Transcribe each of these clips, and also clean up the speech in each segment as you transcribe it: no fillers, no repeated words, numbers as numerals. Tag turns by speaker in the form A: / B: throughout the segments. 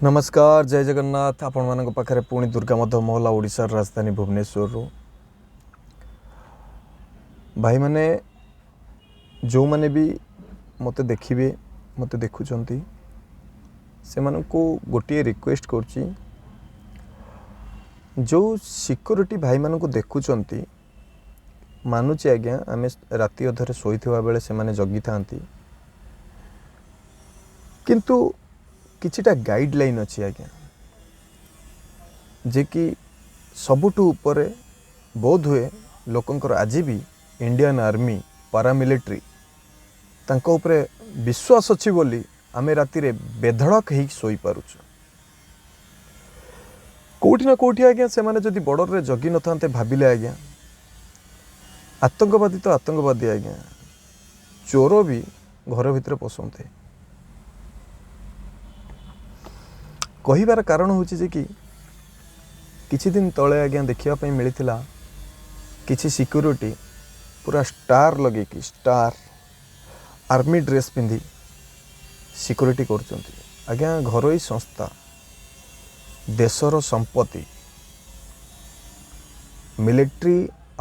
A: नमस्कार जय जगन्नाथ आपण मान पाखे पुणी दुर्गा मध्य महला ओडिशार राजधानी भुवनेश्वर भाई माने जो माने भी मते देखिबे मते देखुचंती से मानकु गोटे रिक्वेस्ट करची जो सिक्योरिटी भाई मानकु देखुचंती मानुची आज्ञा आमे राति अधरे सोईथिबा बेले से माने जगी थांती किंतु किछिटा गाइडलाइन अच्छी आज्ञा जे कि सबुठु उपरे बोध हुए लोकंकर आज भी इंडियन आर्मी पारामिलिट्री तांको उपरे विश्वास अच्छी बोली आमे राति रे बेधड़क ही सोई पारुछु कोठी ना कोठी आज्ञा से माने जदि बॉर्डर रे जगी न थांते भाबिले आज्ञा आतंकवादी तो आतंकवादी आज्ञा चोर भी घर भितर पसंते कहिबार कारण होची जे कि किछि दिन तले आज्ञा देखिया मिलता किछि सिक्योरिटी पूरा स्टार लगे कि स्टार आर्मी ड्रेस पिंधि सिक्योरिटी करचंती आज्ञा घरोई संस्था देशर संपत्ति मिलिट्री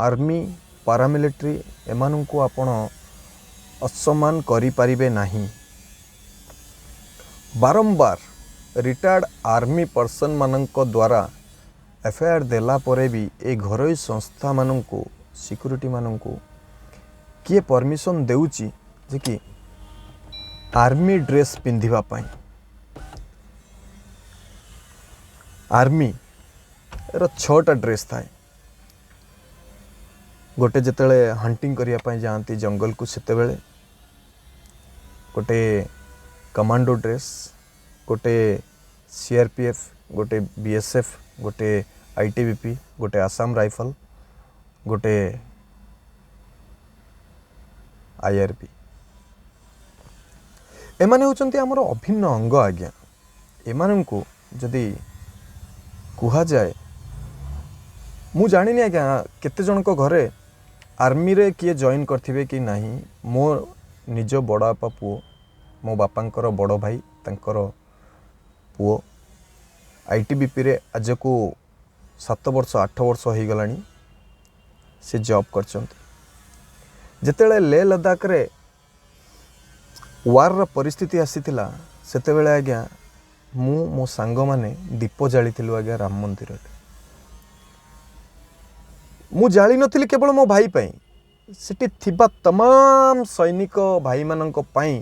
A: आर्मी पारामिलिट्री एमानंकु आपण असम्मान करि परिबे नाही बारंबार रिटायर्ड आर्मी पर्सन मानक द्वारा एफआईआर देला परे भी ए घरोई संस्था मानक सिक्योरिटी मानक किए परमिशन देउची जे कि आर्मी ड्रेस पिंधिबा पई आर्मी रो 6टा ड्रेस थाए गोटे जेतेले हंटिंग करिया पई जांती जंगल को सेते बेले गोटे कमांडो ड्रेस गोटे सीआरपीएफ गोटे बीएसएफ गोटे आईटीबीपी गोटे आसाम राइफल गोटे आईआरबी एमाने होचंती हमर अभिन्न अंग आज्ञा एमानंकु जदि कुहा जाए मु जानिनी आज्ञा केते जन को घरे आर्मी रे किए जॉइन करथिबे कि नाही मो निज बड़ा बापा पुओ मो बापांकर बड़ भाई तांकर पुओ आईटीबीपी रे आज को 7 वर्ष 8 वर्ष हो गलानी से जॉब करचंती जेतेले ले लद्दाख रे वार रा परिस्थिति आसीथिला सेते बेले आज्ञा मु मो सांग माने दीप जालिथिलु आज्ञा राम मंदिर रे मु जाली नथिली केवल मो भाई पई सेठी थिबा तमाम सैनिक भाई मानक पई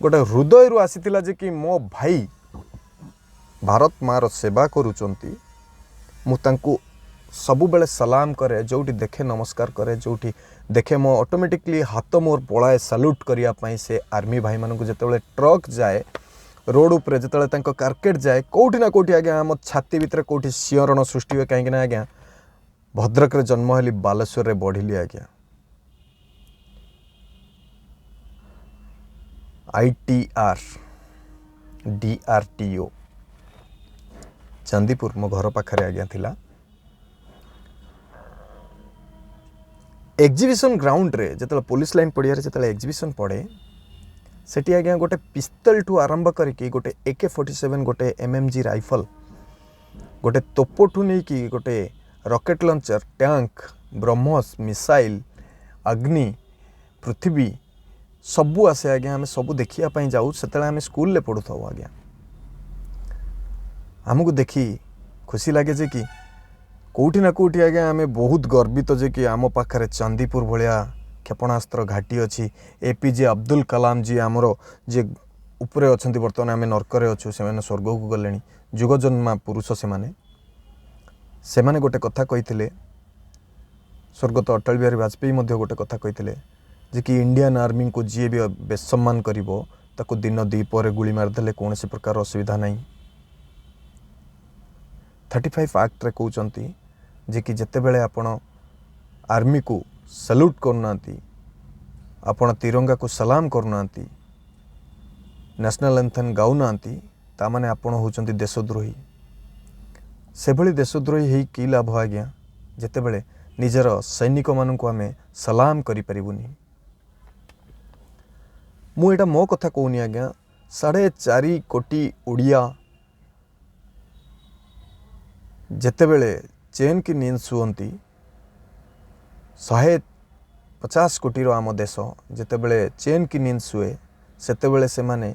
A: गोटे हृदय रु आसीथिला जे कि मो भाई भारत मार सेवा करुचंती मु तांकु सबु बेले सलाम करे जोटी देखे नमस्कार करे जोटी देखे मो ऑटोमेटिकली हाथ मोर पळाए सैल्यूट करिया पई से आर्मी भाई मानकु जेतेबेले ट्रक जाए रोड उपरे जेतेबेले तांको कार्केट जाए कोठी ना कोठी आज्ञा हम छाती भितर कोठी सियरण सृष्टि हुए कहीं ना आज्ञा भद्रक रे जन्म हेली बालेश्वर रे बढ़िली आज्ञा आईटीआर डीआरटीओ चांदीपुर मो घर पाखरे आज्ञा थिला एग्जीबिशन ग्राउंड रे जतले पुलिस लाइन पड़िया रे जतले एग्जीबिशन पड़े सेठी आज्ञा गोटे पिस्तल ठू आरंभ करके गोटे AK-47 गोटे एमएमजी राइफल गोटे तोपोठू नहीं कि गोटे rocket launcher tank BrahMos missile अग्नि पृथ्वी सबू आसे आज्ञा आम सबू देखिया पई जाऊ सेतेले आम स्कूल ले पढ़ु था आज्ञा आमको देखी खुशी लगे जे कि कोठी ना कोठी आज्ञा आम बहुत गर्वित जे कि आम पाखरे चांदीपुर भलिया क्षेपणास्त्र घाटी अच्छी एपीजे अब्दुल कलाम जी आमर जे उपरे अछंती बर्तमान आम नर्करे अच्छु से माने स्वर्ग को गलेनी जुग जन्मा पुरुष से माने गोटे कथा कही स्वर्गत अटल बिहारी वाजपेयी मध्य गोटे कथा कही जे कि इंडियन आर्मी को जी भी बेसम्मान करिवो ताको दिन दीपर गुली मारदेले कौन से प्रकार असुविधा नहीं 35 एक्ट रे कहउचंती जे कि जेते बेले आपण आर्मी को सैल्यूट करनाती आपण तिरंगा को सलाम करनाती नेशनल एंथम गाउनाती ता माने आपण होचंती देशद्रोही से भली देशद्रोही हेई की लाभ आज्ञा जेते बेले निजर सैनिक मानक आम सलाम करि परिबुनी मु एटा मो कथा कहूनी आज्ञा 4.5 कोटी ओडिया ଯେତେବେଳେ ଚେନ୍ କି ନିନ୍ଦ ଶୁଅନ୍ତି 150 କୋଟିର ଆମ ଦେଶ ଯେତେବେଳେ ଚେନ୍ କି ନିନ୍ଦ ଶୁଏ ସେତେବେଳେ ସେମାନେ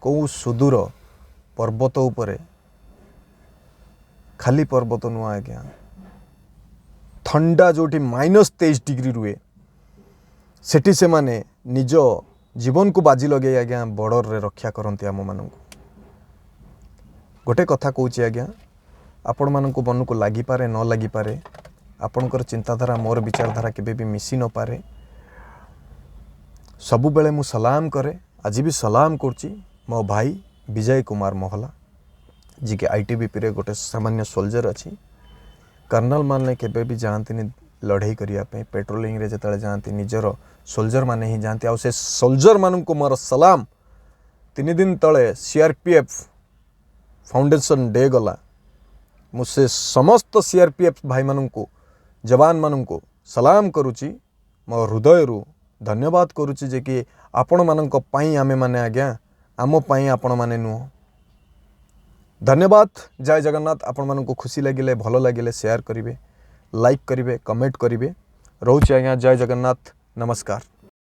A: କେଉଁ ସୁଦୂର ପର୍ବତ ଉପରେ ଖାଲି ପର୍ବତ ନୁହଁ ଆଜ୍ଞା ଥଣ୍ଡା ଯେଉଁଠି -23 ଡିଗ୍ରୀ ରୁହେ ସେଠି ସେମାନେ ନିଜ ଜୀବନକୁ ବାଜି ଲଗେଇ ଆଜ୍ଞା ବର୍ଡରରେ ରକ୍ଷା କରନ୍ତି ଆମମାନଙ୍କୁ। ଗୋଟେ କଥା କହୁଛି ଆଜ୍ଞା ଆପଣମାନଙ୍କୁ ମନକୁ ଲାଗିପାରେ ନ ଲାଗିପାରେ ଆପଣଙ୍କର ଚିନ୍ତାଧାରା ମୋର ବିଚାରଧାରା କେବେ ବି ମିଶି ନପାରେ ସବୁବେଳେ ମୁଁ ସଲାମ କରେ ଆଜି ବି ସଲାମ କରୁଛି ମୋ ଭାଇ ବିଜୟ କୁମାର ମହଲା ଯିଏକି ITBPରେ ଗୋଟେ ସାମାନ୍ୟ ସୋଲଜର ଅଛି। कर्नल माने केबे भी जाती लड़ाई करने पेट्रोलिंग रे जिते जाती निजर सोल्जर माने ही जाती आ से सोल्जर मान को मोर सलाम 3 दिन तले CRPF फाउंडेशन डे गला मुझे समस्त CRPF भाई मान को जवान मान को सलाम करुच्ची मो हृदय रु धन्यवाद करुच्ची जे कि आपण मान आमे माने आज्ञा आम आपण माने नुह धन्यवाद। जय जगन्नाथ। आपण मानक खुशी लगिले भल लगिले शेयर करिवे लाइक करिवे कमेंट करिवे रोचे आज्ञा जय जगन्नाथ नमस्कार।